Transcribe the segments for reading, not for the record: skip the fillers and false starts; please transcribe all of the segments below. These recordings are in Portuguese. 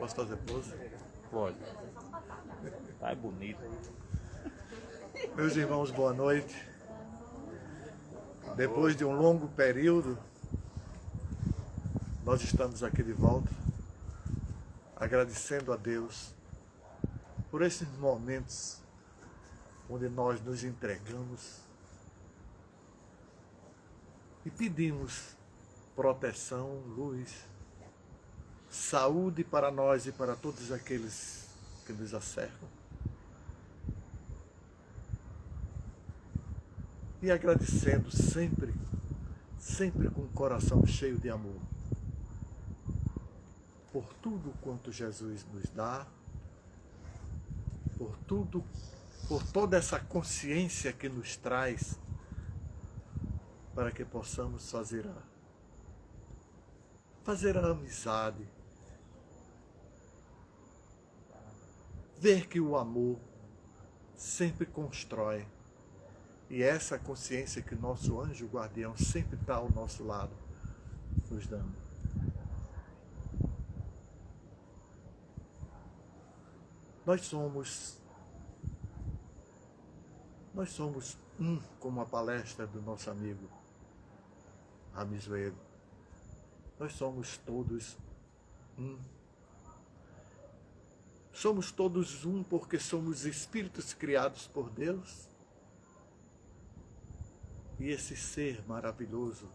Posso fazer pose? Pode. Tá bonito. Meus irmãos, boa noite. Depois de um longo período, nós estamos aqui de volta, agradecendo a Deus por esses momentos onde nós nos entregamos e pedimos proteção, luz, saúde para nós e para todos aqueles que nos acercam. E agradecendo sempre com o coração cheio de amor, por tudo quanto Jesus nos dá, por toda essa consciência que nos traz, para que possamos fazer a amizade, ver que o amor sempre constrói, e essa consciência que nosso anjo guardião sempre está ao nosso lado, nos dando. Nós somos um, como a palestra do nosso amigo Ramizuelo. Nós somos todos um. Somos todos um porque somos espíritos criados por Deus. E esse ser maravilhoso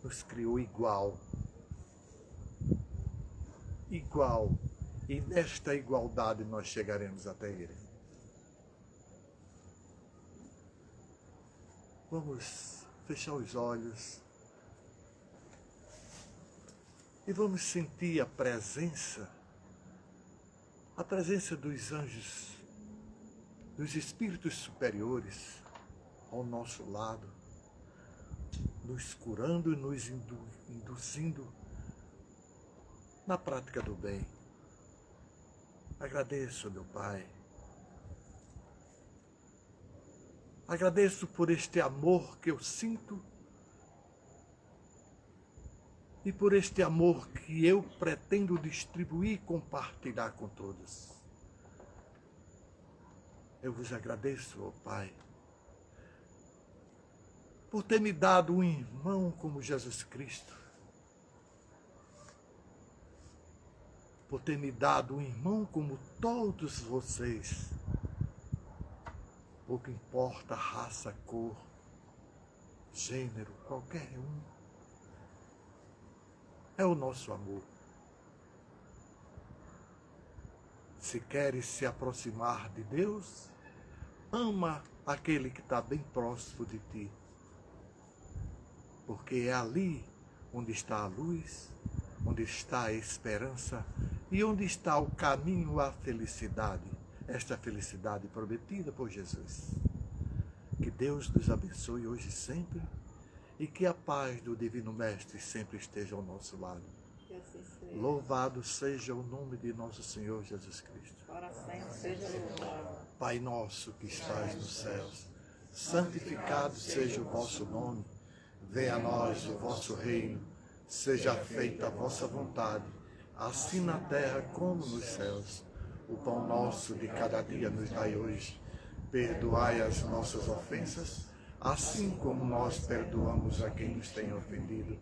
nos criou igual. Igual. E nesta igualdade nós chegaremos até Ele. Vamos fechar os olhos e vamos sentir a presença dos anjos, dos espíritos superiores ao nosso lado, nos curando e nos induzindo na prática do bem. Agradeço, meu Pai. Agradeço por este amor que eu sinto e por este amor que eu pretendo distribuir e compartilhar com todos. Eu vos agradeço, ó Pai, por ter me dado um irmão como Jesus Cristo, por ter me dado um irmão como todos vocês. Pouco importa raça, cor, gênero, qualquer um. É o nosso amor. Se queres se aproximar de Deus, ama aquele que está bem próximo de ti. Porque é ali onde está a luz, onde está a esperança e onde está o caminho à felicidade. Esta felicidade prometida por Jesus. Que Deus nos abençoe hoje e sempre, e que a paz do Divino Mestre sempre esteja ao nosso lado. Louvado seja o nome de nosso Senhor Jesus Cristo. Para sempre seja louvado. Pai nosso que estás nos céus, santificado seja o vosso nome. Venha a nós o vosso reino, seja feita a vossa vontade, assim na terra como nos céus. O pão nosso de cada dia nos dai hoje. Perdoai as nossas ofensas, assim como nós perdoamos a quem nos tem ofendido.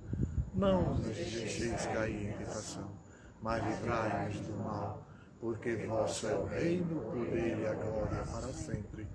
Não nos deixeis cair em tentação, mas livrai-nos do mal, porque vosso é o reino, o poder e a glória para sempre.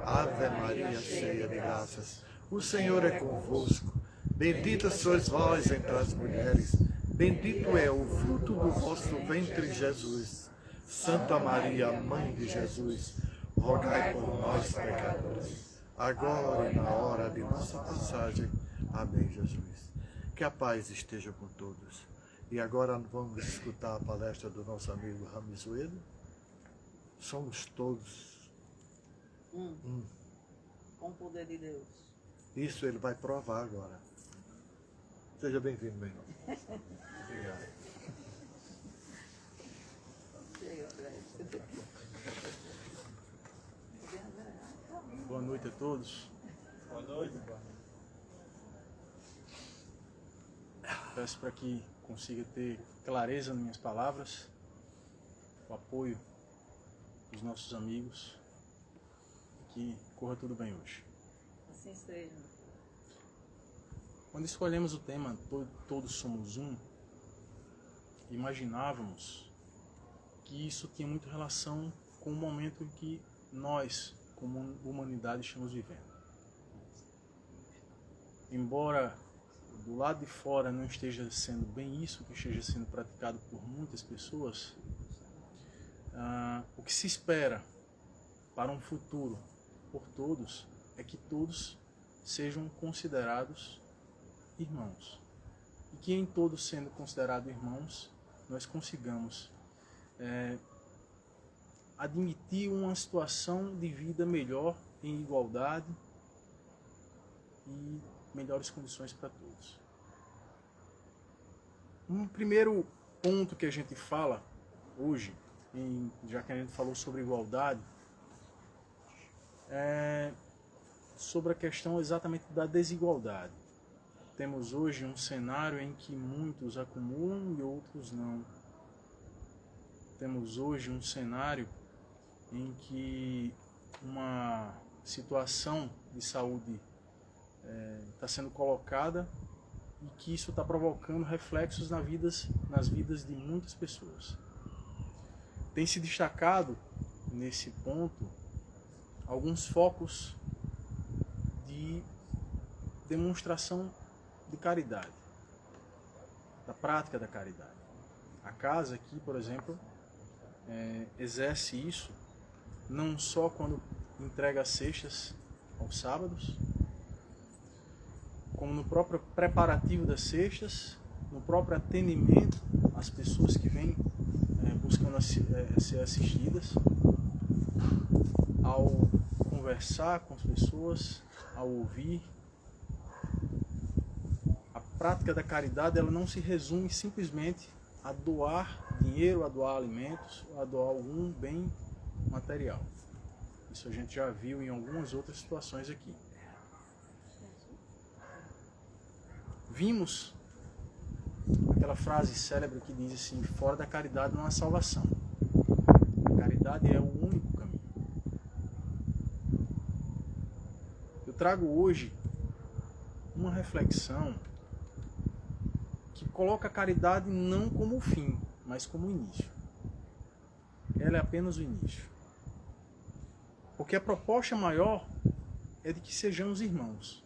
Ave Maria, cheia de graças, o Senhor é convosco. Bendita sois vós entre as mulheres, bendito é o fruto do vosso ventre, Jesus. Santa Maria, Mãe de Jesus, rogai por nós, pecadores, agora e na hora de nossa passagem. Amém, Jesus. Que a paz esteja com todos. E agora vamos escutar a palestra do nosso amigo Ramizuelo. Somos todos um. Com o poder de Deus. Isso ele vai provar agora. Seja bem-vindo, meu irmão. Obrigado. Boa noite a todos. Boa noite. Peço para que consiga ter clareza nas minhas palavras. o apoio dos nossos amigos. Que corra tudo bem hoje. Assim seja. Quando escolhemos o tema Todos Somos Um, imaginávamos que isso tinha muito relação com o momento em que nós, como humanidade, estamos vivendo. Embora do lado de fora não esteja sendo bem isso que esteja sendo praticado por muitas pessoas, o que se espera para um futuro por todos é que todos sejam considerados irmãos. E que em todos sendo considerados irmãos, nós consigamos admitir uma situação de vida melhor, em igualdade e melhores condições para todos. Um primeiro ponto que a gente fala hoje, já que a gente falou sobre igualdade, é sobre a questão exatamente da desigualdade. Temos hoje um cenário em que muitos acumulam e outros não. Temos hoje um cenário em que uma situação de saúde está sendo colocada e que isso está provocando reflexos nas vidas de muitas pessoas. Tem se destacado nesse ponto alguns focos de demonstração de caridade, da prática da caridade. A casa aqui, por exemplo, exerce isso não só quando entrega cestas aos sábados, como no próprio preparativo das cestas, no próprio atendimento às pessoas que vêm buscando ser assistidas, ao conversar com as pessoas, ao ouvir. A prática da caridade, ela não se resume simplesmente a doar dinheiro, a doar alimentos, a doar algum bem material. Isso a gente já viu em algumas outras situações aqui. Vimos aquela frase célebre que diz assim: fora da caridade não há salvação. A caridade é o único caminho. Eu trago hoje uma reflexão que coloca a caridade não como o fim, mas como o início. Ela é apenas o início. Porque a proposta maior é de que sejamos irmãos.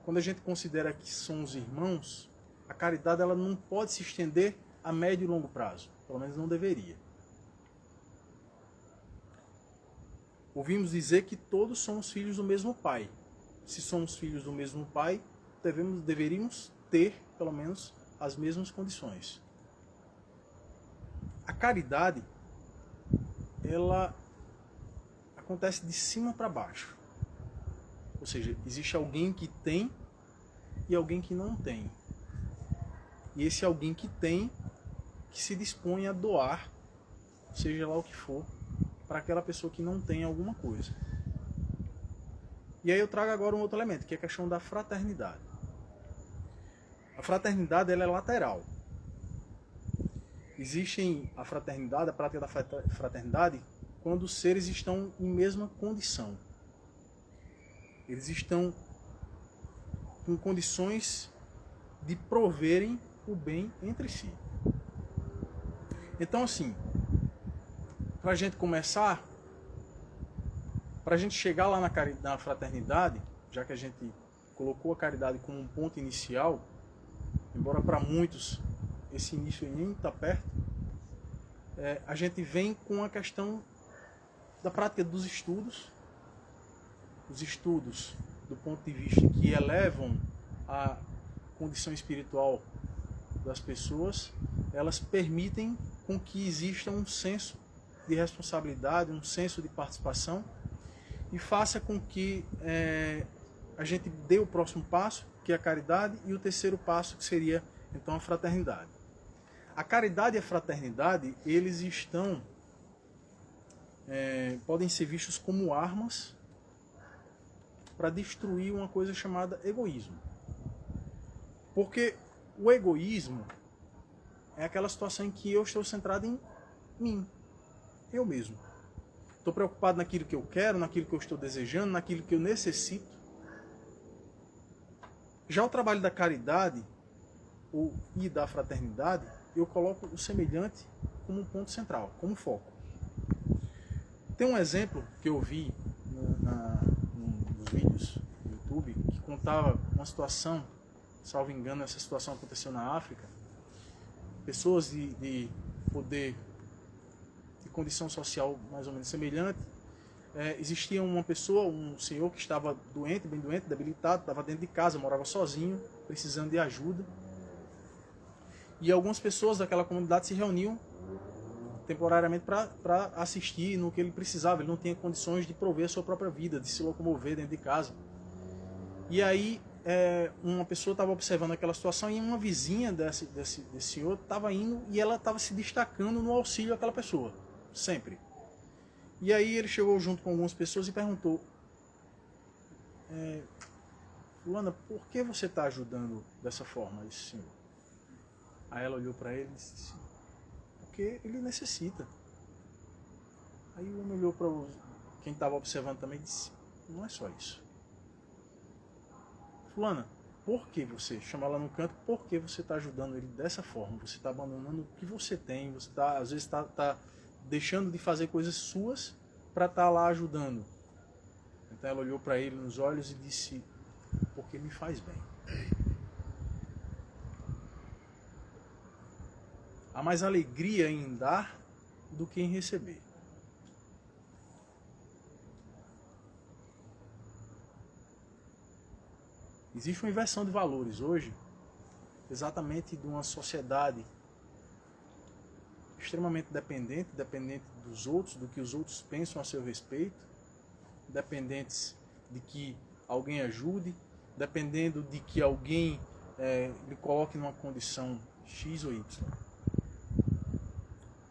Quando a gente considera que somos irmãos, a caridade ela não pode se estender a médio e longo prazo. Pelo menos não deveria. Ouvimos dizer que todos somos filhos do mesmo Pai. Se somos filhos do mesmo Pai, deveríamos ter, pelo menos, as mesmas condições. A caridade, ela acontece de cima para baixo. Ou seja, existe alguém que tem e alguém que não tem. E esse alguém que tem, que se dispõe a doar, seja lá o que for, para aquela pessoa que não tem alguma coisa. E aí eu trago agora um outro elemento, que é a questão da fraternidade. A fraternidade ela é lateral. Existe a fraternidade, a prática da fraternidade, quando os seres estão em mesma condição. Eles estão com condições de proverem o bem entre si. Então, assim, para a gente começar, para a gente chegar lá na fraternidade, já que a gente colocou a caridade como um ponto inicial, embora para muitos esse início nem está perto, a gente vem com a questão da prática dos estudos, os estudos do ponto de vista que elevam a condição espiritual das pessoas, elas permitem com que exista um senso de responsabilidade, um senso de participação e faça com que a gente dê o próximo passo, que é a caridade, e o terceiro passo, que seria então a fraternidade. A caridade e a fraternidade, eles estão podem ser vistos como armas para destruir uma coisa chamada egoísmo. Porque o egoísmo, é aquela situação em que eu estou centrado em mim, eu mesmo. Estou preocupado naquilo que eu quero, naquilo que eu estou desejando, naquilo que eu necessito. Já o trabalho da caridade e da fraternidade, eu coloco o semelhante como um ponto central, como foco. Tem um exemplo que eu vi nos vídeos do YouTube que contava uma situação, salvo engano, essa situação aconteceu na África. Pessoas de poder, de condição social mais ou menos semelhante. Existia uma pessoa, um senhor que estava doente, bem doente, debilitado, estava dentro de casa, morava sozinho, precisando de ajuda. E algumas pessoas daquela comunidade se reuniam temporariamente para assistir no que ele precisava. Ele não tinha condições de prover a sua própria vida, de se locomover dentro de casa. E aí uma pessoa estava observando aquela situação e uma vizinha desse senhor estava indo e ela estava se destacando no auxílio àquela pessoa, sempre. E aí ele chegou junto com algumas pessoas e perguntou: Fulana, por que você está ajudando dessa forma esse senhor? Aí ela olhou para ele e disse: porque ele necessita. Aí o homem olhou para quem estava observando também e disse: não é só isso. Fulana, por que você, chama ela no canto, por que você está ajudando ele dessa forma? Você está abandonando o que você tem, você às vezes está deixando de fazer coisas suas para estar lá ajudando. Então ela olhou para ele nos olhos e disse: porque me faz bem. Há mais alegria em dar do que em receber. Existe uma inversão de valores hoje, exatamente de uma sociedade extremamente dependente dos outros, do que os outros pensam a seu respeito, dependentes de que alguém ajude, dependendo de que alguém lhe coloque numa condição X ou Y.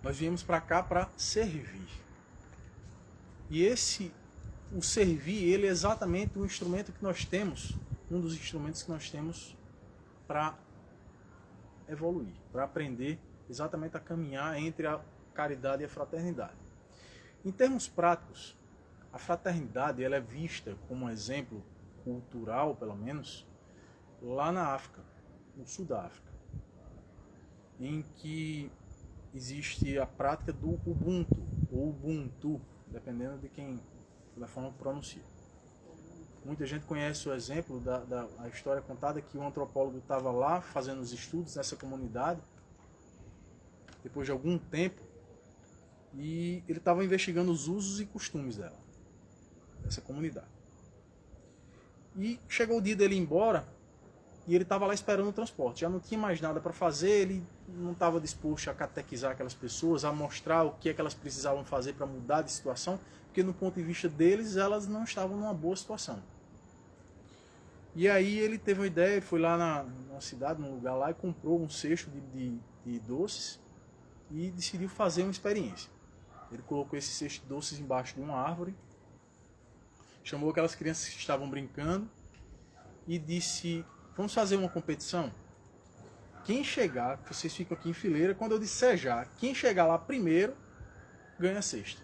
Nós viemos para cá para servir. E o servir, ele é exatamente o instrumento que nós temos, um dos instrumentos que nós temos para evoluir, para aprender exatamente a caminhar entre a caridade e a fraternidade. Em termos práticos, a fraternidade ela é vista como um exemplo cultural, pelo menos, lá na África, no sul da África, em que existe a prática do Ubuntu, ou Ubuntu, dependendo da forma que pronuncia. Muita gente conhece o exemplo da história contada que o antropólogo estava lá fazendo os estudos nessa comunidade, depois de algum tempo, e ele estava investigando os usos e costumes dessa comunidade. E chegou o dia dele ir embora, e ele estava lá esperando o transporte. Já não tinha mais nada para fazer, ele não estava disposto a catequizar aquelas pessoas, a mostrar o que é que elas precisavam fazer para mudar de situação, porque no ponto de vista deles, elas não estavam numa boa situação. E aí ele teve uma ideia, ele foi lá na cidade, num lugar lá, e comprou um cesto de doces e decidiu fazer uma experiência. Ele colocou esse cesto de doces embaixo de uma árvore, chamou aquelas crianças que estavam brincando e disse: vamos fazer uma competição? Quem chegar, vocês ficam aqui em fileira, quando eu disser já, quem chegar lá primeiro, ganha a cesta.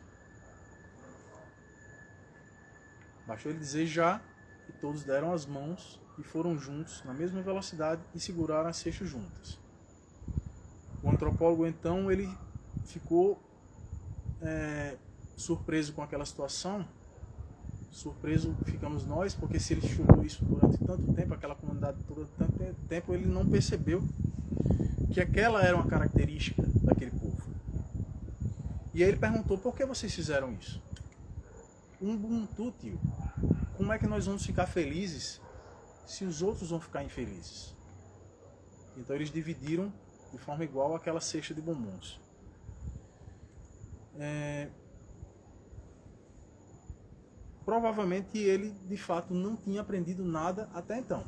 Bastou ele dizer já, e todos deram as mãos e foram juntos, na mesma velocidade, e seguraram as cestas juntas. O antropólogo, então, ele ficou surpreso com aquela situação. Surpreso ficamos nós, porque se ele estudou isso durante tanto tempo, aquela comunidade durante tanto tempo, ele não percebeu que aquela era uma característica daquele povo. E aí ele perguntou: por que vocês fizeram isso? Ubuntu, tio. Como é que nós vamos ficar felizes se os outros vão ficar infelizes? Então eles dividiram de forma igual aquela cesta de bombons. Provavelmente ele, de fato, não tinha aprendido nada até então.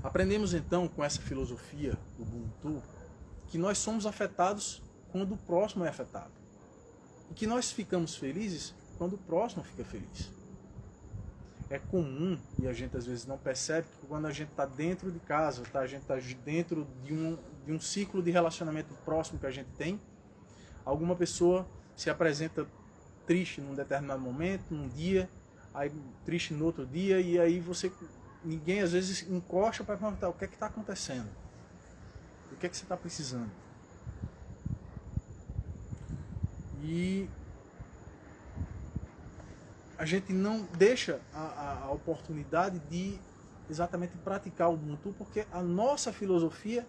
Aprendemos então com essa filosofia do Ubuntu que nós somos afetados quando o próximo é afetado. E que nós ficamos felizes quando o próximo fica feliz. É comum, e a gente às vezes não percebe, que quando a gente está dentro de casa, tá? A gente está dentro de um ciclo de relacionamento próximo que a gente tem, alguma pessoa se apresenta triste num determinado momento, num dia, aí triste no outro dia, e aí ninguém às vezes encosta para perguntar o que é que está acontecendo, o que é que você está precisando. E a gente não deixa a oportunidade de exatamente praticar o Ubuntu, porque a nossa filosofia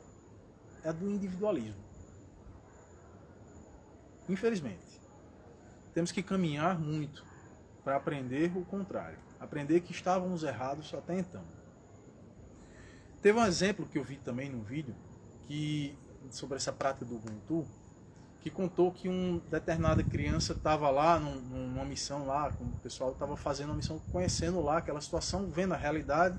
é do individualismo. Infelizmente. Temos que caminhar muito para aprender o contrário. Aprender que estávamos errados até então. Teve um exemplo que eu vi também no vídeo, sobre essa prática do Ubuntu, que contou que uma determinada criança estava lá numa missão lá, como o pessoal estava fazendo uma missão, conhecendo lá aquela situação, vendo a realidade,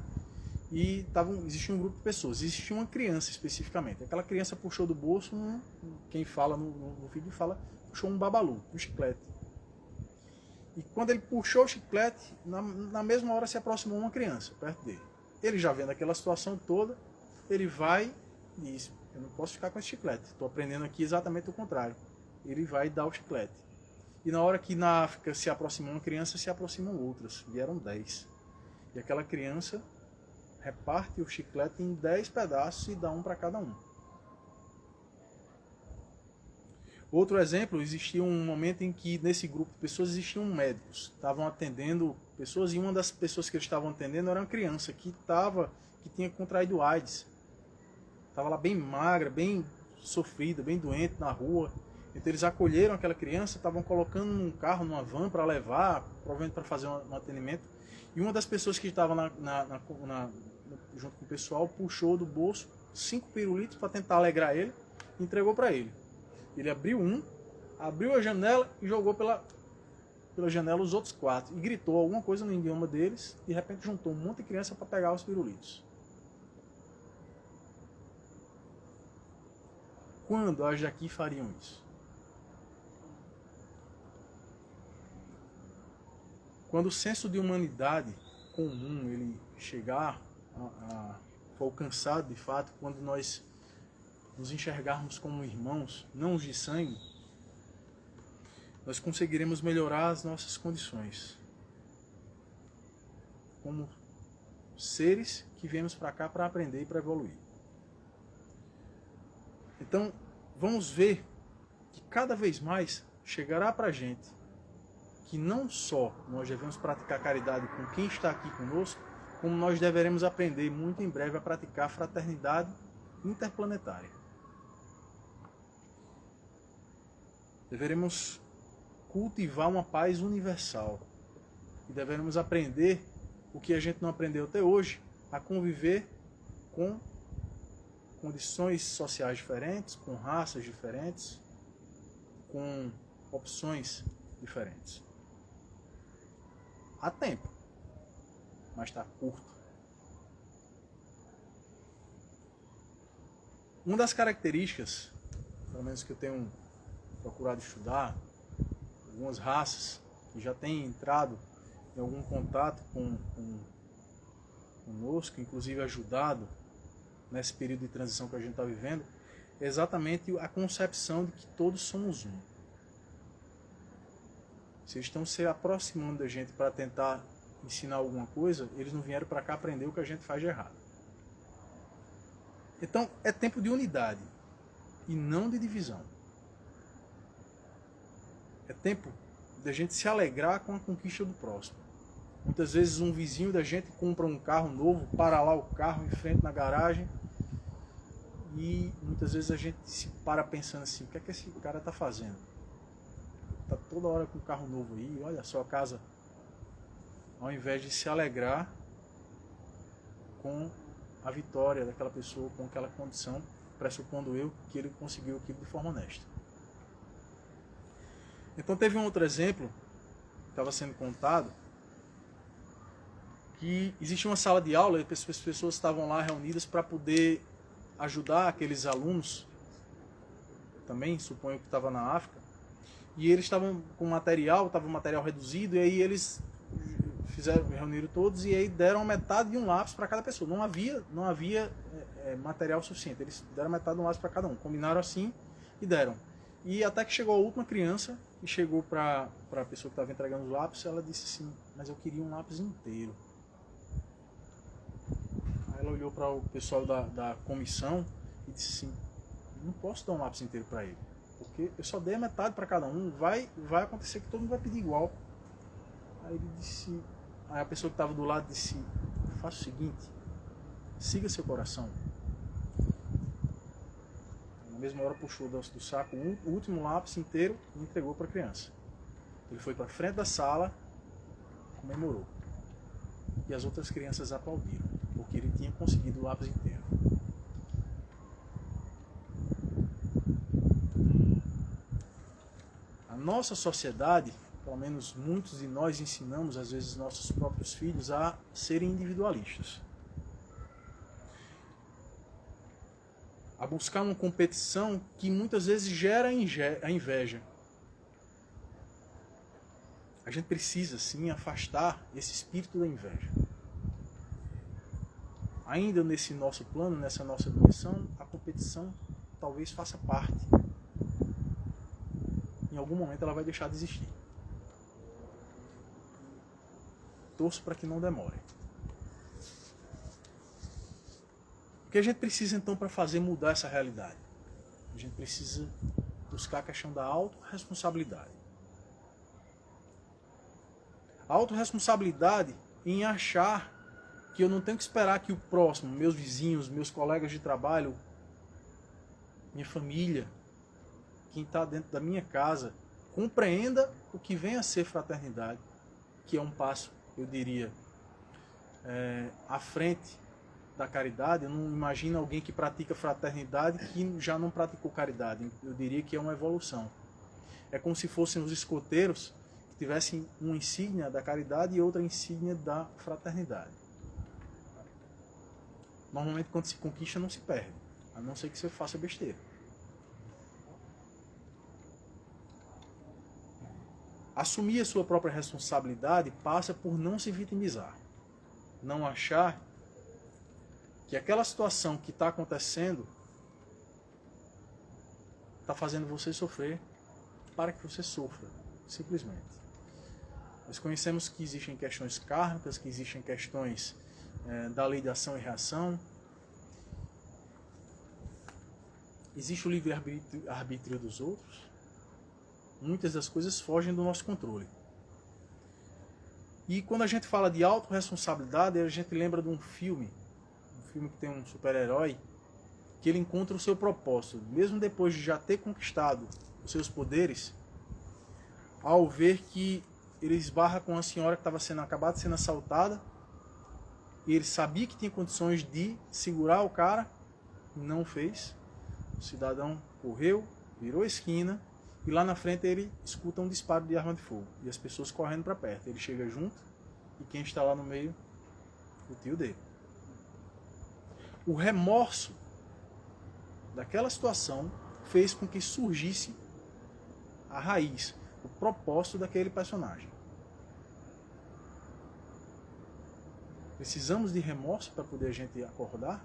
e existia um grupo de pessoas, existia uma criança especificamente. Aquela criança puxou do bolso, quem fala no vídeo fala, puxou um babalu, um chiclete. E quando ele puxou o chiclete, na mesma hora se aproximou uma criança perto dele. Ele já vendo aquela situação toda, ele vai e diz, eu não posso ficar com esse chiclete, estou aprendendo aqui exatamente o contrário. Ele vai dar o chiclete. E na hora que na África se aproximou uma criança, se aproximam outras. Vieram 10. E aquela criança reparte o chiclete em 10 pedaços e dá um para cada um. Outro exemplo, existia um momento em que nesse grupo de pessoas existiam médicos. Estavam atendendo pessoas e uma das pessoas que eles estavam atendendo era uma criança que tinha contraído AIDS. Estava lá bem magra, bem sofrida, bem doente na rua. Então eles acolheram aquela criança, estavam colocando num carro, numa van para levar, provavelmente para fazer um atendimento. E uma das pessoas que estava junto com o pessoal puxou do bolso 5 pirulitos para tentar alegrar ele e entregou para ele. Ele abriu a janela e jogou pela janela os outros 4. E gritou alguma coisa no idioma deles e de repente juntou um monte de criança para pegar os pirulitos. Quando as daqui fariam isso? Quando o senso de humanidade comum ele chegar for alcançado de fato, quando nós nos enxergarmos como irmãos, não os de sangue, nós conseguiremos melhorar as nossas condições como seres que viemos para cá para aprender e para evoluir. Então, vamos ver que cada vez mais chegará para a gente que não só nós devemos praticar caridade com quem está aqui conosco, como nós deveremos aprender muito em breve a praticar fraternidade interplanetária. Deveremos cultivar uma paz universal e deveremos aprender o que a gente não aprendeu até hoje, a conviver com condições sociais diferentes, com raças diferentes, com opções diferentes. Há tempo, mas está curto. Uma das características, pelo menos que eu tenho procurado estudar, algumas raças que já têm entrado em algum contato conosco, inclusive ajudado nesse período de transição que a gente está vivendo, é exatamente a concepção de que todos somos um. Se eles estão se aproximando da gente para tentar ensinar alguma coisa, eles não vieram para cá aprender o que a gente faz de errado. Então, é tempo de unidade e não de divisão. É tempo da gente se alegrar com a conquista do próximo. Muitas vezes um vizinho da gente compra um carro novo, para lá o carro em frente na garagem e muitas vezes a gente se para pensando assim, o que é que esse cara está fazendo? Está toda hora com um carro novo aí, olha só a casa. Ao invés de se alegrar com a vitória daquela pessoa, com aquela condição, pressupondo eu que ele conseguiu aquilo de forma honesta. Então teve um outro exemplo que estava sendo contado, que existia uma sala de aula e as pessoas estavam lá reunidas para poder ajudar aqueles alunos, também suponho que estava na África, e eles estavam com material, estava um material reduzido, e aí eles reuniram todos e aí deram metade de um lápis para cada pessoa. Não havia material suficiente. Eles deram metade de um lápis para cada um. Combinaram assim e deram. E até que chegou a última criança e chegou para a pessoa que estava entregando os lápis, ela disse assim, mas eu queria um lápis inteiro. Aí ela olhou para o pessoal da comissão e disse assim, não posso dar um lápis inteiro para ele, porque eu só dei a metade para cada um, vai acontecer que todo mundo vai pedir igual. Aí a pessoa que estava do lado disse, faça o seguinte, siga seu coração. Na mesma hora puxou do saco o último lápis inteiro e entregou para a criança. Ele foi para a frente da sala, comemorou. E as outras crianças aplaudiram, porque ele tinha conseguido o lápis inteiro. A nossa sociedade, pelo menos muitos de nós ensinamos, às vezes, nossos próprios filhos a serem individualistas. A buscar uma competição que muitas vezes gera a inveja. A gente precisa, sim, afastar esse espírito da inveja. Ainda nesse nosso plano, nessa nossa dimensão, a competição talvez faça parte. Em algum momento ela vai deixar de existir. Torço para que não demore. O que a gente precisa então para fazer mudar essa realidade? A gente precisa buscar a questão da autorresponsabilidade. A autorresponsabilidade em achar que eu não tenho que esperar que o próximo, meus vizinhos, meus colegas de trabalho, minha família, quem está dentro da minha casa, compreenda o que vem a ser fraternidade, que é um passo, eu diria, à frente da caridade. Eu não imagino alguém que pratica fraternidade que já não praticou caridade. Eu diria que é uma evolução. É como se fossem os escoteiros que tivessem uma insígnia da caridade e outra insígnia da fraternidade. Normalmente, quando se conquista, não se perde, a não ser que você faça besteira. Assumir a sua própria responsabilidade passa por não se vitimizar. Não achar que aquela situação que está acontecendo está fazendo você sofrer para que você sofra, simplesmente. Nós conhecemos que existem questões kármicas, que existem questões da lei de ação e reação. Existe o livre-arbítrio dos outros. Muitas das coisas fogem do nosso controle. E quando a gente fala de autorresponsabilidade, a gente lembra de um filme que tem um super-herói, que ele encontra o seu propósito, mesmo depois de já ter conquistado os seus poderes, ao ver que ele esbarra com uma senhora que estava acabada de ser assaltada, e ele sabia que tinha condições de segurar o cara, não fez. O cidadão correu, virou a esquina, e lá na frente ele escuta um disparo de arma de fogo, e as pessoas correndo para perto. Ele chega junto, e quem está lá no meio? O tio dele. O remorso daquela situação fez com que surgisse a raiz, o propósito daquele personagem. Precisamos de remorso para poder a gente acordar,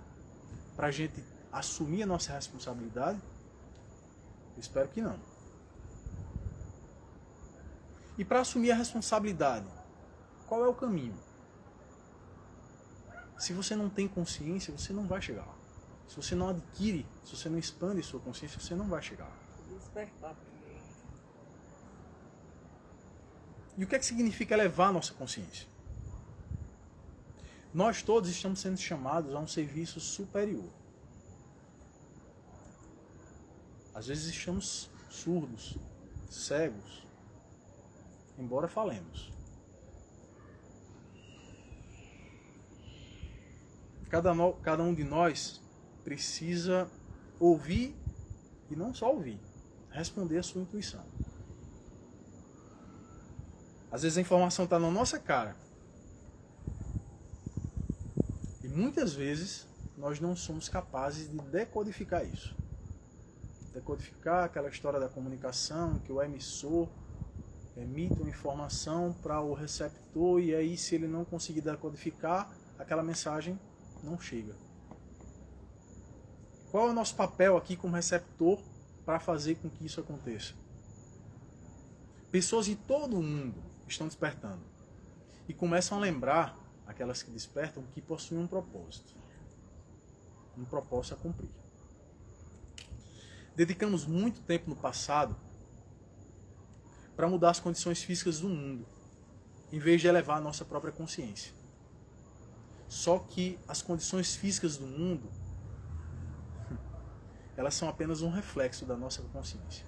para a gente assumir a nossa responsabilidade? Eu espero que não. E para assumir a responsabilidade, qual é o caminho? Se você não tem consciência, você não vai chegar lá. Se você não adquire, se você não expande sua consciência, você não vai chegar lá. Despertar primeiro. E o que é que significa elevar a nossa consciência? Nós todos estamos sendo chamados a um serviço superior. Às vezes estamos surdos, cegos, embora falemos. Cada um de nós precisa ouvir, e não só ouvir, responder a sua intuição. Às vezes a informação está na nossa cara. E muitas vezes nós não somos capazes de decodificar isso. Decodificar aquela história da comunicação, que o emissor emite uma informação para o receptor e aí se ele não conseguir decodificar, aquela mensagem não chega. Qual é o nosso papel aqui como receptor para fazer com que isso aconteça? Pessoas em todo o mundo estão despertando e começam a lembrar, aquelas que despertam, que possuem um propósito a cumprir. Dedicamos muito tempo no passado para mudar as condições físicas do mundo, em vez de elevar a nossa própria consciência. Só que as condições físicas do mundo, elas são apenas um reflexo da nossa consciência.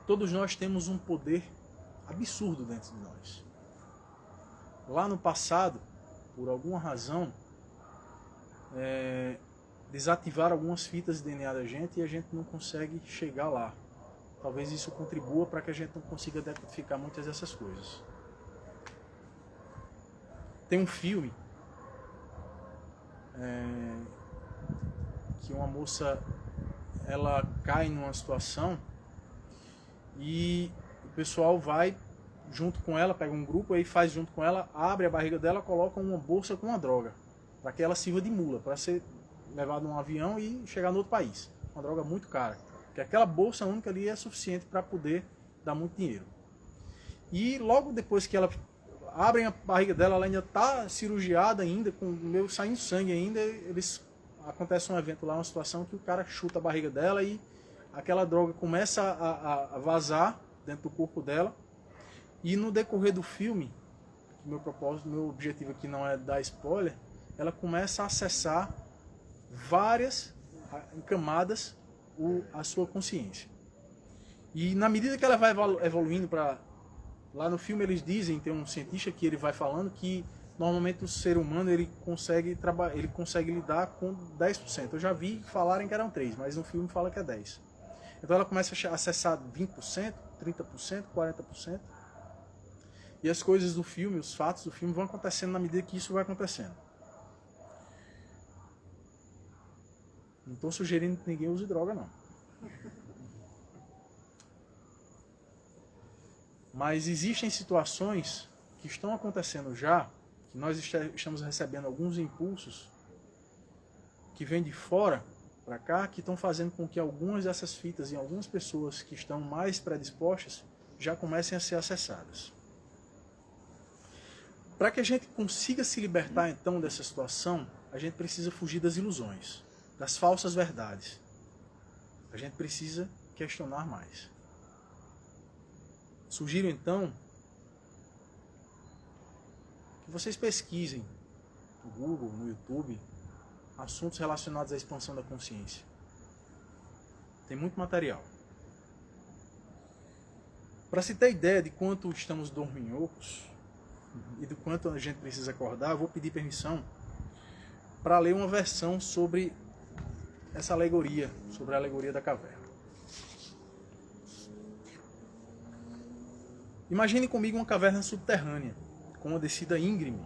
Todos nós temos um poder absurdo dentro de nós. Lá no passado, por alguma razão, desativaram algumas fitas de DNA da gente e a gente não consegue chegar lá. Talvez isso contribua para que a gente não consiga decodificar muitas dessas coisas. Tem um filme que uma moça ela cai numa situação e o pessoal vai junto com ela, pega um grupo aí, faz junto com ela, abre a barriga dela, coloca uma bolsa com uma droga, para que ela sirva de mula, para ser levada num avião e chegar no outro país. Uma droga muito cara, porque aquela bolsa única ali é suficiente para poder dar muito dinheiro. E logo depois que ela abrem a barriga dela, ela ainda está cirurgiada ainda, com meio saindo sangue ainda, acontece um evento lá, uma situação que o cara chuta a barriga dela e aquela droga começa a vazar dentro do corpo dela. E no decorrer do filme, meu objetivo aqui não é dar spoiler, ela começa a acessar várias camadas a sua consciência. E na medida que ela vai evoluindo para... Lá no filme eles dizem, tem um cientista que ele vai falando que normalmente o ser humano ele consegue lidar com 10%. Eu já vi falarem que eram 3%, mas no filme fala que é 10%. Então ela começa a acessar 20%, 30%, 40%. E as coisas do filme, os fatos do filme vão acontecendo na medida que isso vai acontecendo. Não estou sugerindo que ninguém use droga, não. Mas existem situações que estão acontecendo já, que nós estamos recebendo alguns impulsos que vêm de fora para cá, que estão fazendo com que algumas dessas fitas e algumas pessoas que estão mais predispostas já comecem a ser acessadas. Para que a gente consiga se libertar então dessa situação, a gente precisa fugir das ilusões, das falsas verdades. A gente precisa questionar mais. Sugiro então que vocês pesquisem no Google, no YouTube, assuntos relacionados à expansão da consciência. Tem muito material. Para se ter ideia de quanto estamos dorminhocos e do quanto a gente precisa acordar, eu vou pedir permissão para ler uma versão sobre essa alegoria, sobre a alegoria da caverna. Imagine comigo uma caverna subterrânea, com uma descida íngreme.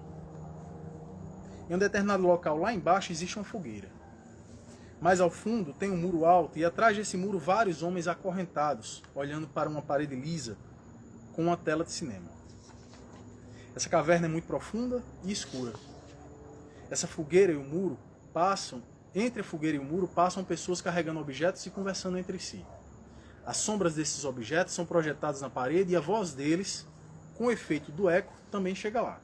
Em um determinado local lá embaixo existe uma fogueira. Mais ao fundo tem um muro alto e atrás desse muro vários homens acorrentados, olhando para uma parede lisa com uma tela de cinema. Essa caverna é muito profunda e escura. Essa fogueira e o muro entre a fogueira e o muro passam pessoas carregando objetos e conversando entre si. As sombras desses objetos são projetadas na parede e a voz deles, com o efeito do eco, também chega lá.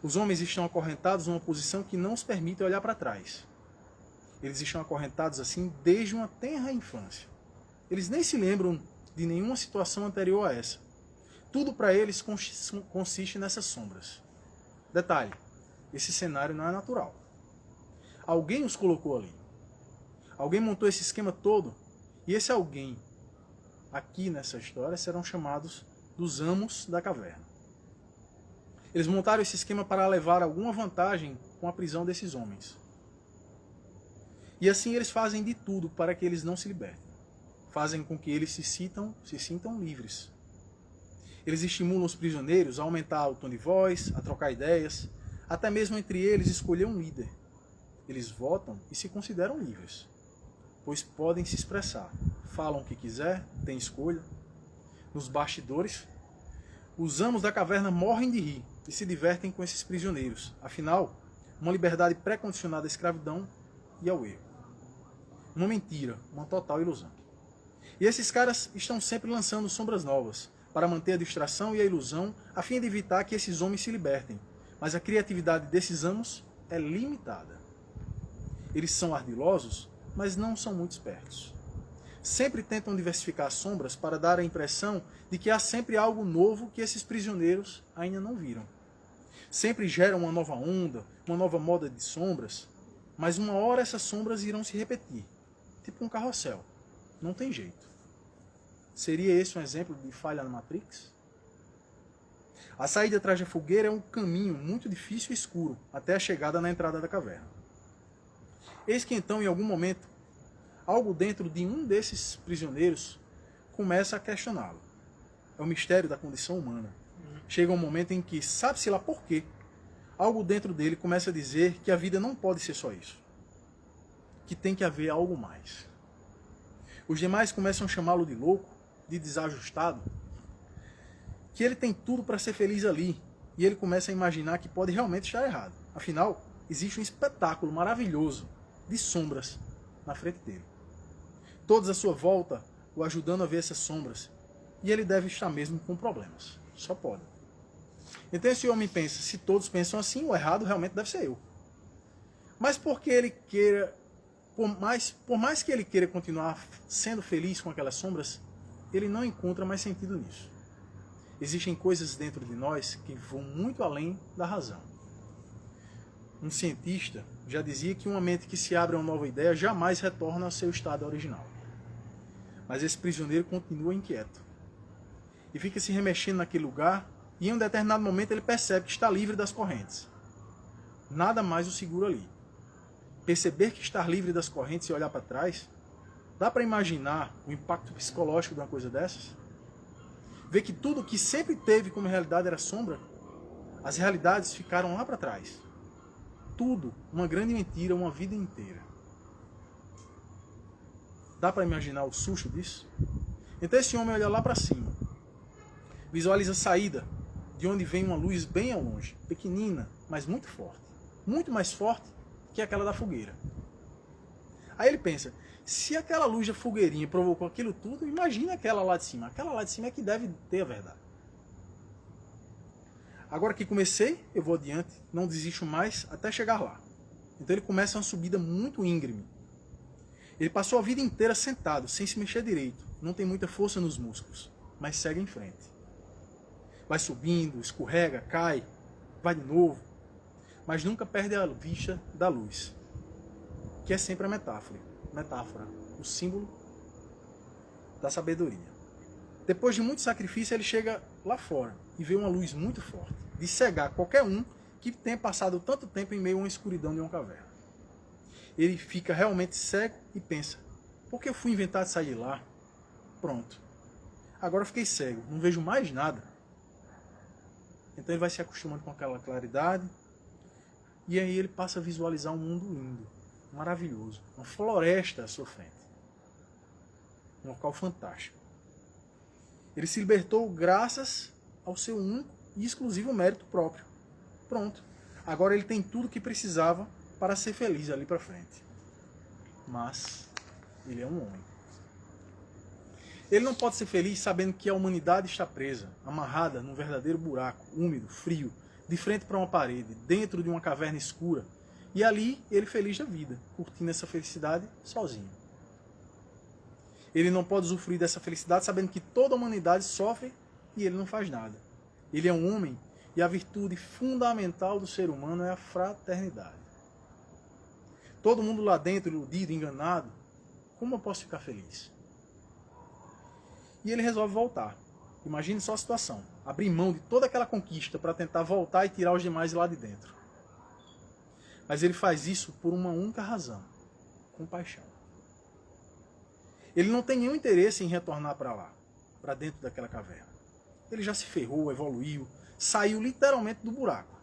Os homens estão acorrentados numa posição que não os permite olhar para trás. Eles estão acorrentados assim desde uma tenra infância. Eles nem se lembram de nenhuma situação anterior a essa. Tudo para eles consiste nessas sombras. Detalhe, esse cenário não é natural. Alguém os colocou ali. Alguém montou esse esquema todo. E esse alguém, aqui nessa história, serão chamados dos amos da caverna. Eles montaram esse esquema para levar alguma vantagem com a prisão desses homens. E assim eles fazem de tudo para que eles não se libertem. Fazem com que eles se sintam livres. Eles estimulam os prisioneiros a aumentar o tom de voz, a trocar ideias, até mesmo entre eles escolher um líder. eles votam e se consideram livres, pois podem se expressar, falam o que quiser, têm escolha. Nos bastidores, os amos da caverna morrem de rir e se divertem com esses prisioneiros. Afinal, uma liberdade pré-condicionada à escravidão e ao erro. Uma mentira, uma total ilusão. E esses caras estão sempre lançando sombras novas, para manter a distração e a ilusão, a fim de evitar que esses homens se libertem. Mas a criatividade desses amos é limitada. Eles são ardilosos, mas não são muito espertos. Sempre tentam diversificar as sombras para dar a impressão de que há sempre algo novo que esses prisioneiros ainda não viram. Sempre geram uma nova onda, uma nova moda de sombras, mas uma hora essas sombras irão se repetir, tipo um carrossel. Não tem jeito. Seria esse um exemplo de falha na Matrix? A saída atrás da fogueira é um caminho muito difícil e escuro, até a chegada na entrada da caverna. Eis que então, em algum momento, algo dentro de um desses prisioneiros começa a questioná-lo. É o mistério da condição humana. Chega um momento em que, sabe-se lá por quê, algo dentro dele começa a dizer que a vida não pode ser só isso. Que tem que haver algo mais. Os demais começam a chamá-lo de louco, de desajustado, que ele tem tudo para ser feliz ali, e ele começa a imaginar que pode realmente estar errado. Afinal, existe um espetáculo maravilhoso de sombras na frente dele. Todos à sua volta o ajudando a ver essas sombras, e ele deve estar mesmo com problemas. Só pode. Então esse homem pensa, se todos pensam assim, o errado realmente deve ser eu. Mas porque ele queira, por mais que ele queira continuar sendo feliz com aquelas sombras, ele não encontra mais sentido nisso. Existem coisas dentro de nós que vão muito além da razão. Um cientista já dizia que uma mente que se abre a uma nova ideia jamais retorna ao seu estado original. Mas esse prisioneiro continua inquieto. E fica se remexendo naquele lugar, e em um determinado momento ele percebe que está livre das correntes. Nada mais o segura ali. Perceber que estar livre das correntes e olhar para trás, dá para imaginar o impacto psicológico de uma coisa dessas? Ver que tudo que sempre teve como realidade era sombra, as realidades ficaram lá para trás. Tudo, uma grande mentira, uma vida inteira. Dá para imaginar o susto disso? Então esse homem olha lá para cima, visualiza a saída, de onde vem uma luz bem ao longe, pequenina, mas muito forte. Muito mais forte que aquela da fogueira. Aí ele pensa, se aquela luz da fogueirinha provocou aquilo tudo, imagina aquela lá de cima. Aquela lá de cima é que deve ter a verdade. Agora que comecei, eu vou adiante, não desisto mais até chegar lá. Então ele começa uma subida muito íngreme. Ele passou a vida inteira sentado, sem se mexer direito. Não tem muita força nos músculos, mas segue em frente. Vai subindo, escorrega, cai, vai de novo, mas nunca perde a vista da luz, que é sempre a metáfora, o símbolo da sabedoria. Depois de muito sacrifício, ele chega lá fora e vê uma luz muito forte, de cegar qualquer um que tenha passado tanto tempo em meio a uma escuridão de uma caverna. Ele fica realmente cego e pensa, por que eu fui inventar de sair de lá? Pronto. Agora eu fiquei cego, não vejo mais nada. Então ele vai se acostumando com aquela claridade, e aí ele passa a visualizar um mundo lindo, maravilhoso, uma floresta à sua frente. Um local fantástico. Ele se libertou graças ao seu único e exclusivo mérito próprio. Pronto. Agora ele tem tudo o que precisava para ser feliz ali para frente. Mas ele é um homem. Ele não pode ser feliz sabendo que a humanidade está presa, amarrada num verdadeiro buraco, úmido, frio, de frente para uma parede, dentro de uma caverna escura, e ali ele feliz da vida, curtindo essa felicidade sozinho. Ele não pode usufruir dessa felicidade sabendo que toda a humanidade sofre e ele não faz nada. Ele é um homem e a virtude fundamental do ser humano é a fraternidade. Todo mundo lá dentro, iludido, enganado, como eu posso ficar feliz? E ele resolve voltar. Imagine só a situação. Abrir mão de toda aquela conquista para tentar voltar e tirar os demais lá de dentro. Mas ele faz isso por uma única razão. Compaixão. Ele não tem nenhum interesse em retornar para lá, para dentro daquela caverna. Ele já se ferrou, evoluiu, saiu literalmente do buraco.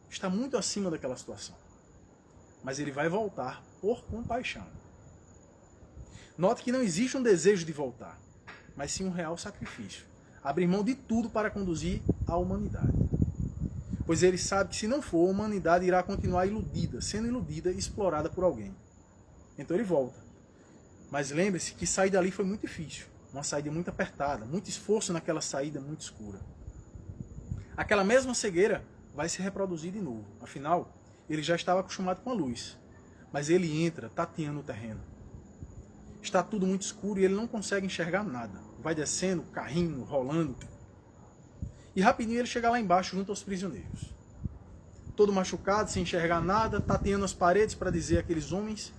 Está muito acima daquela situação. mas ele vai voltar por compaixão. Note que não existe um desejo de voltar, mas sim um real sacrifício. Abrir mão de tudo para conduzir a humanidade. Pois ele sabe que se não for, a humanidade irá continuar iludida, sendo iludida e explorada por alguém. Então ele volta. Mas lembre-se que sair dali foi muito difícil. Uma saída muito apertada, muito esforço naquela saída muito escura. Aquela mesma cegueira vai se reproduzir de novo. Afinal, ele já estava acostumado com a luz. Mas ele entra, tateando o terreno. Está tudo muito escuro e ele não consegue enxergar nada. Vai descendo, carrinho, rolando. E rapidinho ele chega lá embaixo, junto aos prisioneiros. Todo machucado, sem enxergar nada, tateando as paredes para dizer àqueles homens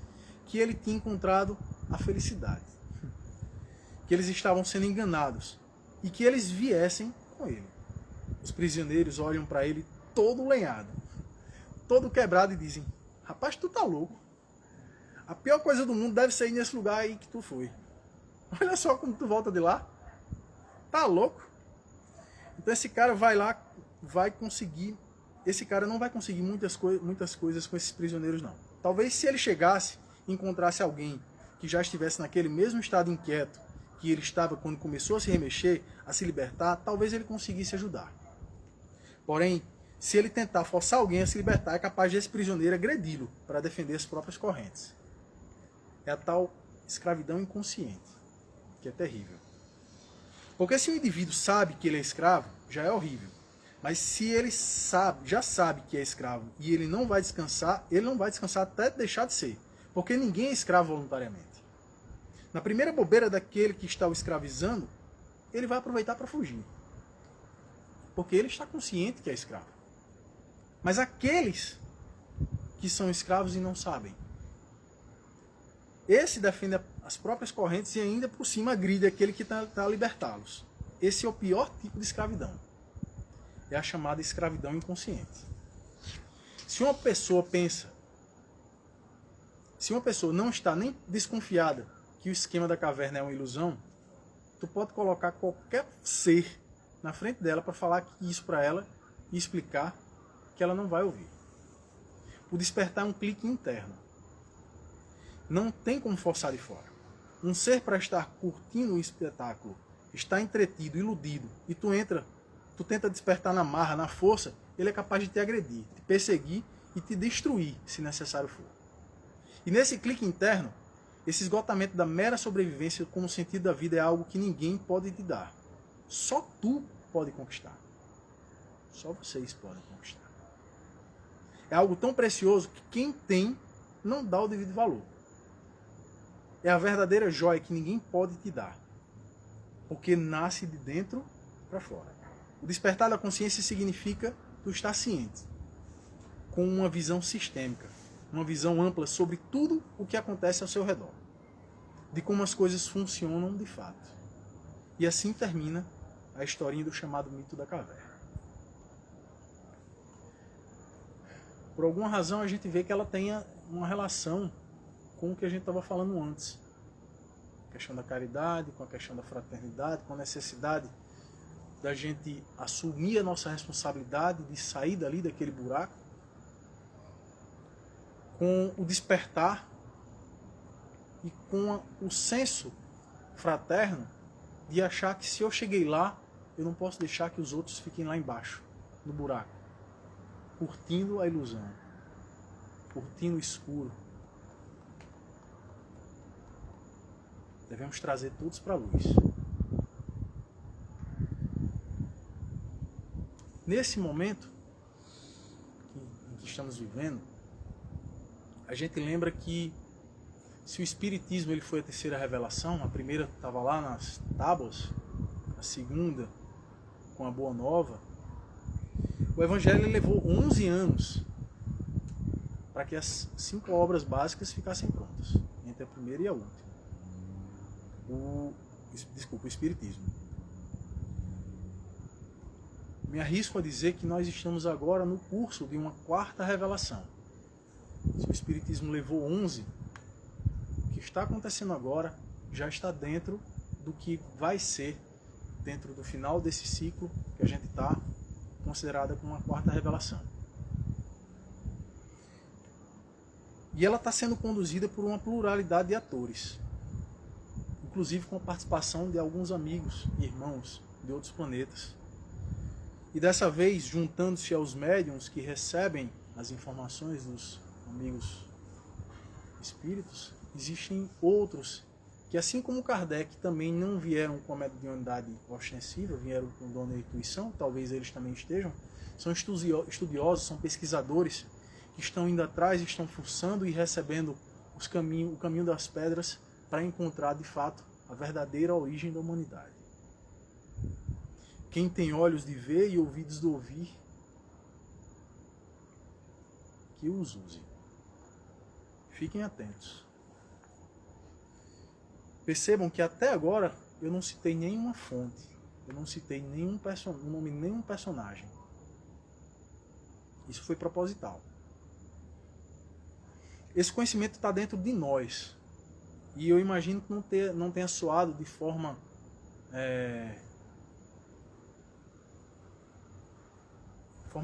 que ele tinha encontrado a felicidade. Que eles estavam sendo enganados. E que eles viessem com ele. Os prisioneiros olham para ele todo lenhado, todo quebrado e dizem: rapaz, tu tá louco. A pior coisa do mundo deve ser ir nesse lugar aí que tu foi. Olha só como tu volta de lá. Tá louco? Então esse cara vai lá, vai conseguir. Esse cara não vai conseguir muitas coisas com esses prisioneiros, não. Talvez se ele chegasse e encontrasse alguém que já estivesse naquele mesmo estado inquieto que ele estava quando começou a se remexer, a se libertar, talvez ele conseguisse ajudar. Porém, se ele tentar forçar alguém a se libertar, é capaz desse prisioneiro agredi-lo para defender as próprias correntes. É a tal escravidão inconsciente, que é terrível. Porque se o indivíduo sabe que ele é escravo, já é horrível. Mas se ele já sabe que é escravo e ele não vai descansar até deixar de ser. Porque ninguém é escravo voluntariamente. Na primeira bobeira daquele que está o escravizando, ele vai aproveitar para fugir. Porque ele está consciente que é escravo. Mas aqueles que são escravos e não sabem, esse defende as próprias correntes e ainda por cima agride aquele que está a libertá-los. Esse é o pior tipo de escravidão. É a chamada escravidão inconsciente. Se uma pessoa não está nem desconfiada que o esquema da caverna é uma ilusão, tu pode colocar qualquer ser na frente dela para falar isso para ela e explicar que ela não vai ouvir. O despertar é um clique interno. Não tem como forçar de fora. Um ser para estar curtindo o espetáculo, está entretido, iludido, e tu tenta despertar na marra, na força, ele é capaz de te agredir, te perseguir e te destruir, se necessário for. E nesse clique interno, esse esgotamento da mera sobrevivência como sentido da vida é algo que ninguém pode te dar. Só tu pode conquistar. Só vocês podem conquistar. É algo tão precioso que quem tem não dá o devido valor. É a verdadeira joia que ninguém pode te dar. Porque nasce de dentro para fora. O despertar da consciência significa tu estar ciente. Com uma visão sistêmica. Uma visão ampla sobre tudo o que acontece ao seu redor. De como as coisas funcionam de fato. E assim termina a historinha do chamado mito da caverna. Por alguma razão a gente vê que ela tenha uma relação com o que a gente estava falando antes. A questão da caridade, com a questão da fraternidade, com a necessidade da gente assumir a nossa responsabilidade de sair dali daquele buraco, com o despertar e com o senso fraterno de achar que se eu cheguei lá, eu não posso deixar que os outros fiquem lá embaixo, no buraco, curtindo a ilusão, curtindo o escuro. Devemos trazer todos para a luz. Nesse momento em que estamos vivendo, a gente lembra que se o Espiritismo ele foi a terceira revelação, a primeira estava lá nas tábuas, a segunda com a Boa Nova, o Evangelho ele levou 11 anos para que as 5 obras básicas ficassem prontas, entre a primeira e a última. O Espiritismo. Me arrisco a dizer que nós estamos agora no curso de uma 4ª revelação. Se o Espiritismo levou 11, o que está acontecendo agora já está dentro do que vai ser, dentro do final desse ciclo que a gente está, considerada como uma 4ª revelação. E ela está sendo conduzida por uma pluralidade de atores, inclusive com a participação de alguns amigos e irmãos de outros planetas. E dessa vez, juntando-se aos médiums que recebem as informações dos amigos espíritos, existem outros que, assim como Kardec, também não vieram com a mediunidade ostensiva, vieram com o dom da intuição, talvez eles também estejam, são estudiosos, são pesquisadores que estão indo atrás, estão forçando e recebendo o caminho das pedras para encontrar, de fato, a verdadeira origem da humanidade. Quem tem olhos de ver e ouvidos de ouvir, que os use. Fiquem atentos. Percebam que até agora eu não citei nenhuma fonte, eu não citei o nome de nenhum personagem. Isso foi proposital. Esse conhecimento está dentro de nós. E eu imagino que não tenha soado de forma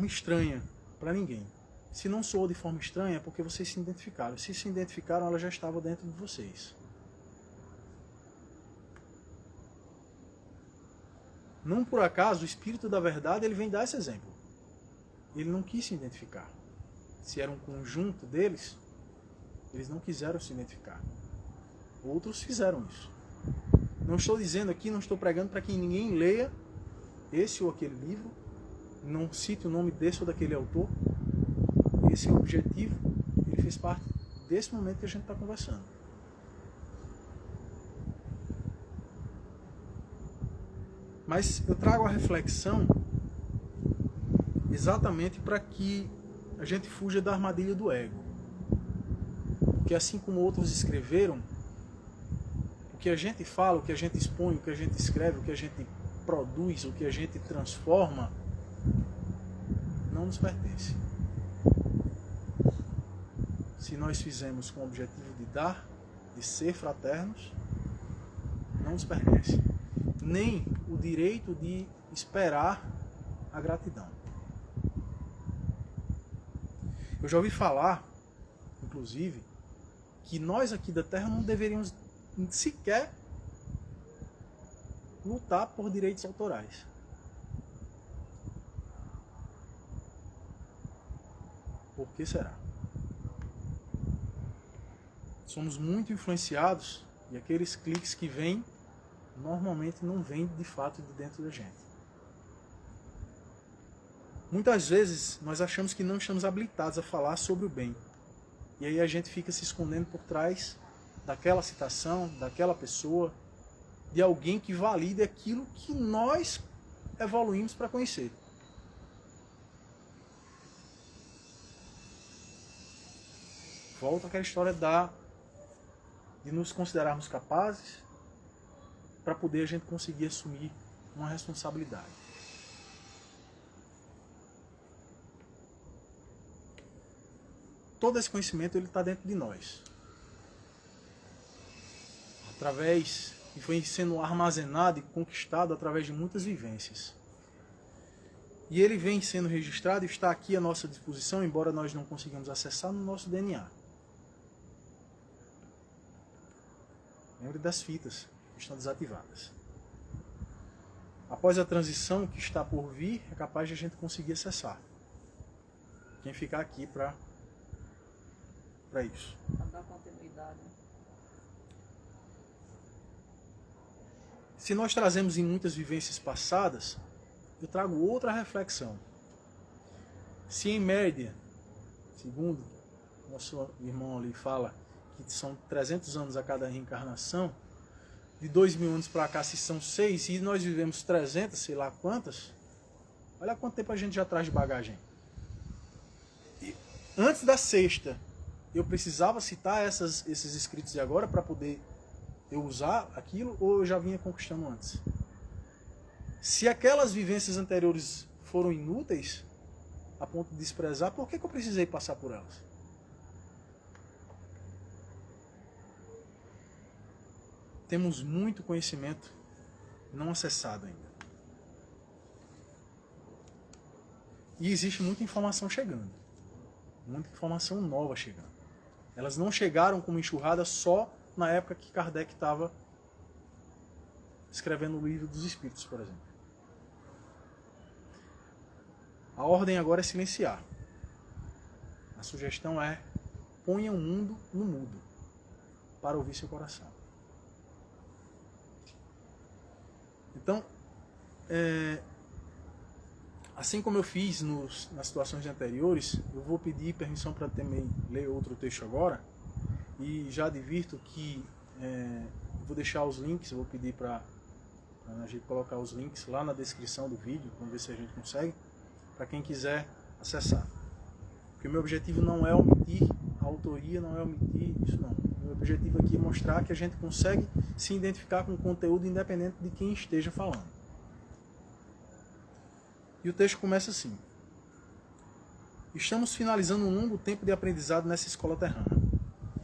estranha para ninguém. Se não soou de forma estranha é porque vocês se identificaram. Se se identificaram, ela já estava dentro de vocês. Não por acaso, o Espírito da Verdade ele vem dar esse exemplo. Ele não quis se identificar. Se era um conjunto deles, eles não quiseram se identificar. Outros fizeram isso. Não estou dizendo aqui, não estou pregando para que ninguém leia esse ou aquele livro, não cite o nome desse ou daquele autor. Esse é o objetivo, ele fez parte desse momento que a gente está conversando. Mas eu trago a reflexão exatamente para que a gente fuja da armadilha do ego. Porque assim como outros escreveram, o que a gente fala, o que a gente expõe, o que a gente escreve, o que a gente produz, o que a gente transforma, não nos pertence. Se nós fizemos com o objetivo de dar, de ser fraternos, não nos pertence. Nem o direito de esperar a gratidão. Eu já ouvi falar, inclusive, que nós aqui da Terra não deveríamos sequer lutar por direitos autorais. Por que será? Somos muito influenciados e aqueles cliques que vêm normalmente não vêm de fato de dentro da gente. Muitas vezes nós achamos que não estamos habilitados a falar sobre o bem. E aí a gente fica se escondendo por trás daquela citação, daquela pessoa, de alguém que valide aquilo que nós evoluímos para conhecer. Volta àquela história de nos considerarmos capazes para poder a gente conseguir assumir uma responsabilidade. Todo esse conhecimento ele está dentro de nós. E foi sendo armazenado e conquistado através de muitas vivências. E ele vem sendo registrado e está aqui à nossa disposição, embora nós não consigamos acessar no nosso DNA. Lembre das fitas que estão desativadas. Após a transição que está por vir, é capaz de a gente conseguir acessar. Quem ficar aqui para isso. Para dar continuidade. Se nós trazemos em muitas vivências passadas, eu trago outra reflexão. Se em média, segundo nosso irmão ali fala, que são 300 anos a cada reencarnação, de 2000 anos para cá, se são 6, e nós vivemos 300, sei lá quantas, olha quanto tempo a gente já traz de bagagem. E antes da sexta, eu precisava citar esses escritos de agora para poder eu usar aquilo, ou eu já vinha conquistando antes? Se aquelas vivências anteriores foram inúteis, a ponto de desprezar, por que eu precisei passar por elas? Temos muito conhecimento não acessado ainda. E existe muita informação chegando. Muita informação nova chegando. Elas não chegaram como enxurrada só na época que Kardec estava escrevendo o Livro dos Espíritos, por exemplo. A ordem agora é silenciar. A sugestão é: ponha o mundo no mudo para ouvir seu coração. Então, assim como eu fiz nas situações anteriores, eu vou pedir permissão para também ler outro texto agora, e já advirto que eu vou deixar os links, eu vou pedir para a gente colocar os links lá na descrição do vídeo, vamos ver se a gente consegue, para quem quiser acessar. Porque o meu objetivo não é omitir a autoria, não é omitir isso não. O meu objetivo aqui é mostrar que a gente consegue se identificar com o conteúdo independente de quem esteja falando. E o texto começa assim: estamos finalizando um longo tempo de aprendizado nessa escola terrana.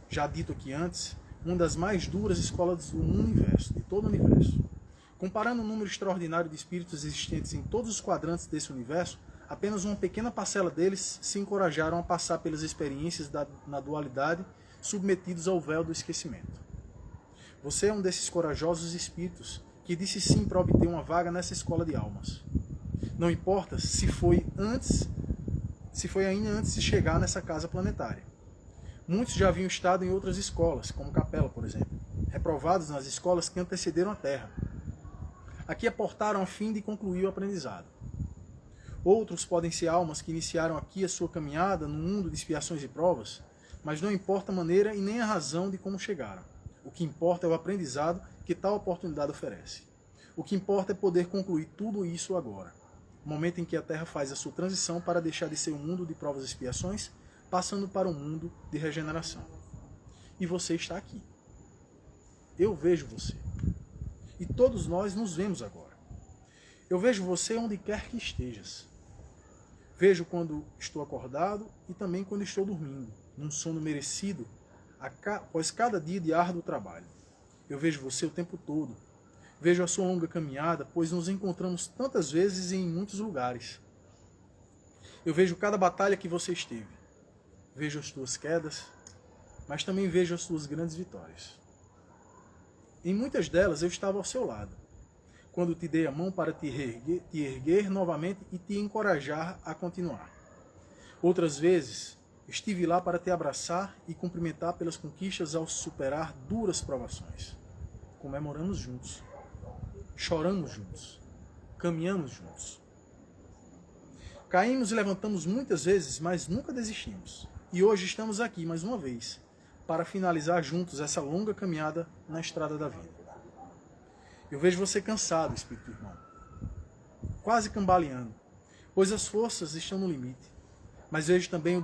Já dito aqui antes, uma das mais duras escolas do universo, de todo o universo. Comparando o número extraordinário de espíritos existentes em todos os quadrantes desse universo, apenas uma pequena parcela deles se encorajaram a passar pelas experiências na dualidade, submetidos ao véu do esquecimento. Você é um desses corajosos espíritos que disse sim para obter uma vaga nessa escola de almas. Não importa se foi ainda antes de chegar nessa casa planetária. Muitos já haviam estado em outras escolas, como Capela, por exemplo, reprovados nas escolas que antecederam a Terra. Aqui aportaram a fim de concluir o aprendizado. Outros podem ser almas que iniciaram aqui a sua caminhada no mundo de expiações e provas, mas não importa a maneira e nem a razão de como chegaram. O que importa é o aprendizado que tal oportunidade oferece. O que importa é poder concluir tudo isso agora. O momento em que a Terra faz a sua transição para deixar de ser um mundo de provas e expiações, passando para um mundo de regeneração. E você está aqui. Eu vejo você. E todos nós nos vemos agora. Eu vejo você onde quer que estejas. Vejo quando estou acordado e também quando estou dormindo, num sono merecido, após cada dia de árduo trabalho. Eu vejo você o tempo todo. Vejo a sua longa caminhada, pois nos encontramos tantas vezes e em muitos lugares. Eu vejo cada batalha que você esteve. Vejo as tuas quedas, mas também vejo as tuas grandes vitórias. Em muitas delas eu estava ao seu lado, quando te dei a mão para te erguer novamente e te encorajar a continuar. Outras vezes, estive lá para te abraçar e cumprimentar pelas conquistas ao superar duras provações. Comemoramos juntos, choramos juntos, caminhamos juntos. Caímos e levantamos muitas vezes, mas nunca desistimos. E hoje estamos aqui mais uma vez, para finalizar juntos essa longa caminhada na estrada da vida. Eu vejo você cansado, espírito irmão, quase cambaleando, pois as forças estão no limite. Mas vejo também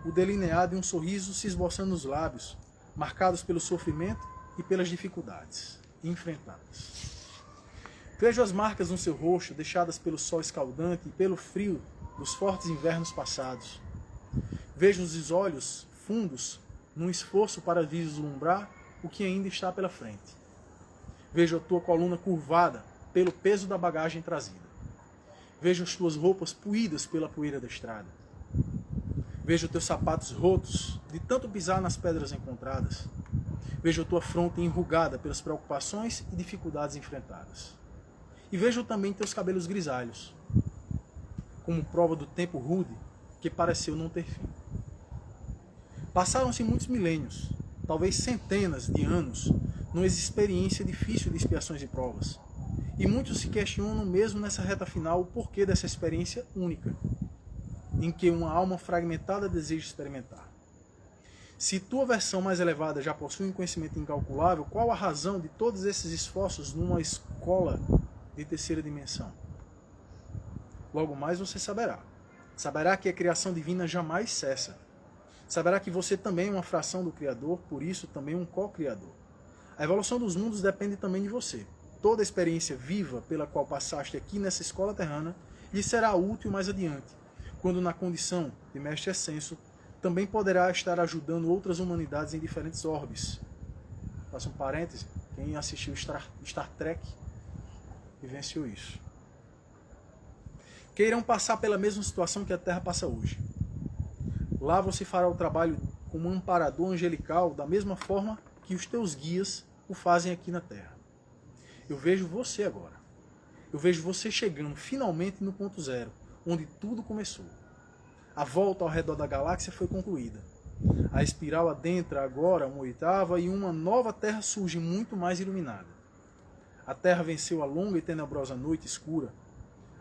o delineado de um sorriso se esboçando nos lábios, marcados pelo sofrimento e pelas dificuldades enfrentadas. Vejo as marcas no seu rosto, deixadas pelo sol escaldante e pelo frio dos fortes invernos passados. Vejo os olhos fundos num esforço para vislumbrar o que ainda está pela frente. Vejo a tua coluna curvada pelo peso da bagagem trazida. Vejo as tuas roupas puídas pela poeira da estrada. Vejo teus sapatos rotos de tanto pisar nas pedras encontradas. Vejo a tua fronte enrugada pelas preocupações e dificuldades enfrentadas. E vejo também teus cabelos grisalhos, como prova do tempo rude que pareceu não ter fim. Passaram-se muitos milênios, talvez centenas de anos, numa experiência difícil de expiações e provas. E muitos se questionam mesmo nessa reta final o porquê dessa experiência única, em que uma alma fragmentada deseja experimentar. Se tua versão mais elevada já possui um conhecimento incalculável, qual a razão de todos esses esforços numa escola de terceira dimensão? Logo mais você saberá. Saberá que a criação divina jamais cessa. Saberá que você também é uma fração do Criador, por isso também um co-criador. A evolução dos mundos depende também de você. Toda a experiência viva pela qual passaste aqui nessa escola terrana lhe será útil mais adiante, quando na condição de mestre ascenso também poderá estar ajudando outras humanidades em diferentes orbes. Faço um parêntese, quem assistiu Star Trek vivenciou isso. Que irão passar pela mesma situação que a Terra passa hoje. Lá você fará o trabalho como um amparador angelical da mesma forma que os teus guias o fazem aqui na Terra. Eu vejo você agora. Eu vejo você chegando finalmente no ponto zero, onde tudo começou. A volta ao redor da galáxia foi concluída. A espiral adentra agora uma oitava e uma nova Terra surge muito mais iluminada. A Terra venceu a longa e tenebrosa noite escura.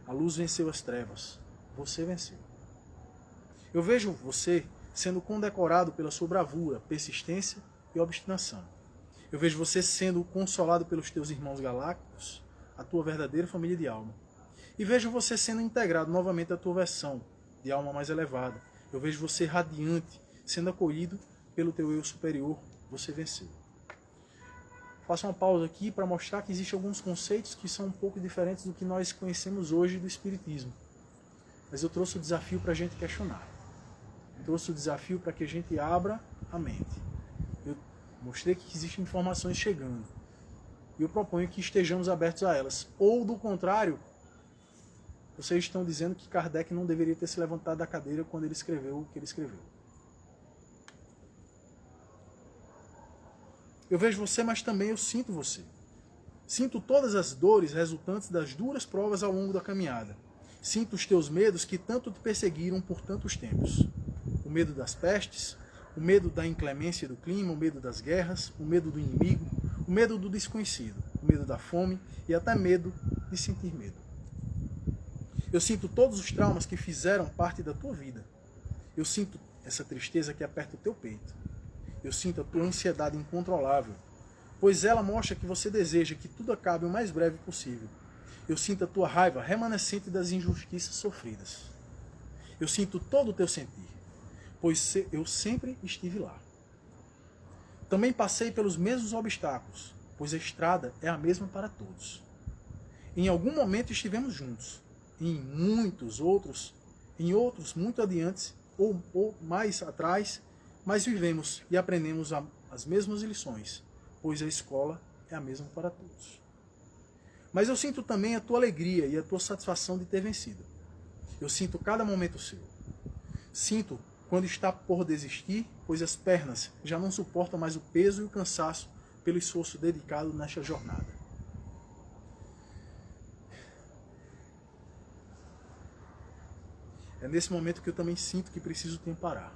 A luz venceu as trevas. Você venceu. Eu vejo você sendo condecorado pela sua bravura, persistência e obstinação. Eu vejo você sendo consolado pelos teus irmãos galácticos, a tua verdadeira família de alma. E vejo você sendo integrado novamente à tua versão de alma mais elevada. Eu vejo você radiante, sendo acolhido pelo teu eu superior. Você venceu. Faço uma pausa aqui para mostrar que existem alguns conceitos que são um pouco diferentes do que nós conhecemos hoje do Espiritismo. Mas eu trouxe o desafio para a gente questionar. Eu trouxe o desafio para que a gente abra a mente. Eu mostrei que existem informações chegando. E eu proponho que estejamos abertos a elas. Ou, do contrário, vocês estão dizendo que Kardec não deveria ter se levantado da cadeira quando ele escreveu o que ele escreveu. Eu vejo você, mas também eu sinto você. Sinto todas as dores resultantes das duras provas ao longo da caminhada. Sinto os teus medos que tanto te perseguiram por tantos tempos. O medo das pestes, o medo da inclemência do clima, o medo das guerras, o medo do inimigo, o medo do desconhecido, o medo da fome e até medo de sentir medo. Eu sinto todos os traumas que fizeram parte da tua vida. Eu sinto essa tristeza que aperta o teu peito. Eu sinto a tua ansiedade incontrolável, pois ela mostra que você deseja que tudo acabe o mais breve possível. Eu sinto a tua raiva remanescente das injustiças sofridas. Eu sinto todo o teu sentir, pois eu sempre estive lá. Também passei pelos mesmos obstáculos, pois a estrada é a mesma para todos. Em algum momento estivemos juntos, e em outros muito adiante ou mais atrás, mas vivemos e aprendemos as mesmas lições, pois a escola é a mesma para todos. Mas eu sinto também a tua alegria e a tua satisfação de ter vencido. Eu sinto cada momento seu. Sinto quando está por desistir, pois as pernas já não suportam mais o peso e o cansaço pelo esforço dedicado nesta jornada. É nesse momento que eu também sinto que preciso te amparar.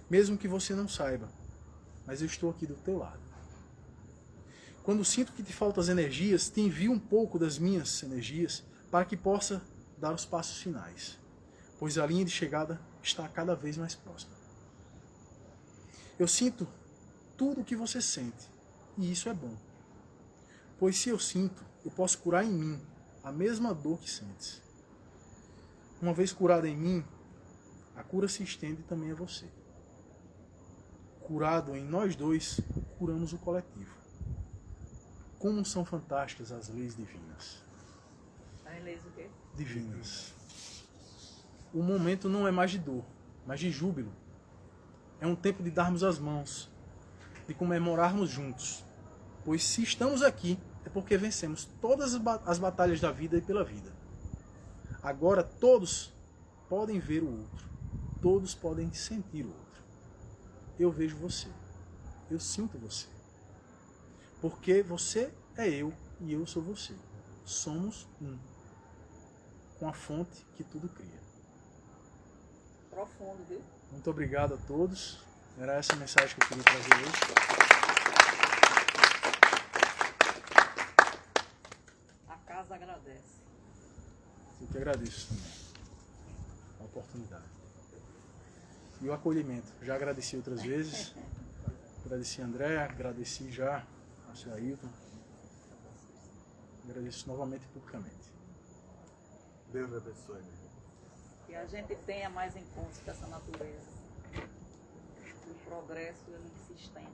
Mesmo que você não saiba, mas eu estou aqui do teu lado. Quando sinto que te faltam as energias, te envio um pouco das minhas energias para que possa dar os passos finais, pois a linha de chegada está cada vez mais próxima. Eu sinto tudo o que você sente, e isso é bom, pois se eu sinto, eu posso curar em mim a mesma dor que sentes. Uma vez curada em mim, a cura se estende também a você. Curado em nós dois, curamos o coletivo. Como são fantásticas as leis divinas. As leis o quê? Divinas. O momento não é mais de dor, mas de júbilo. É um tempo de darmos as mãos, de comemorarmos juntos. Pois se estamos aqui, é porque vencemos todas as batalhas da vida e pela vida. Agora todos podem ver o outro. Todos podem sentir o outro. Eu vejo você. Eu sinto você. Porque você é eu e eu sou você. Somos um. Com a fonte que tudo cria. Profundo, viu? Muito obrigado a todos. Era essa a mensagem que eu queria trazer hoje. A casa agradece. Eu que agradeço também a oportunidade. E o acolhimento. Já agradeci outras vezes. Agradeci a André, agradeci já a seu Ailton. Agradeço novamente publicamente. Deus abençoe, meu irmão. Que a gente tenha mais encontros dessa natureza. Que o progresso ele se estenda.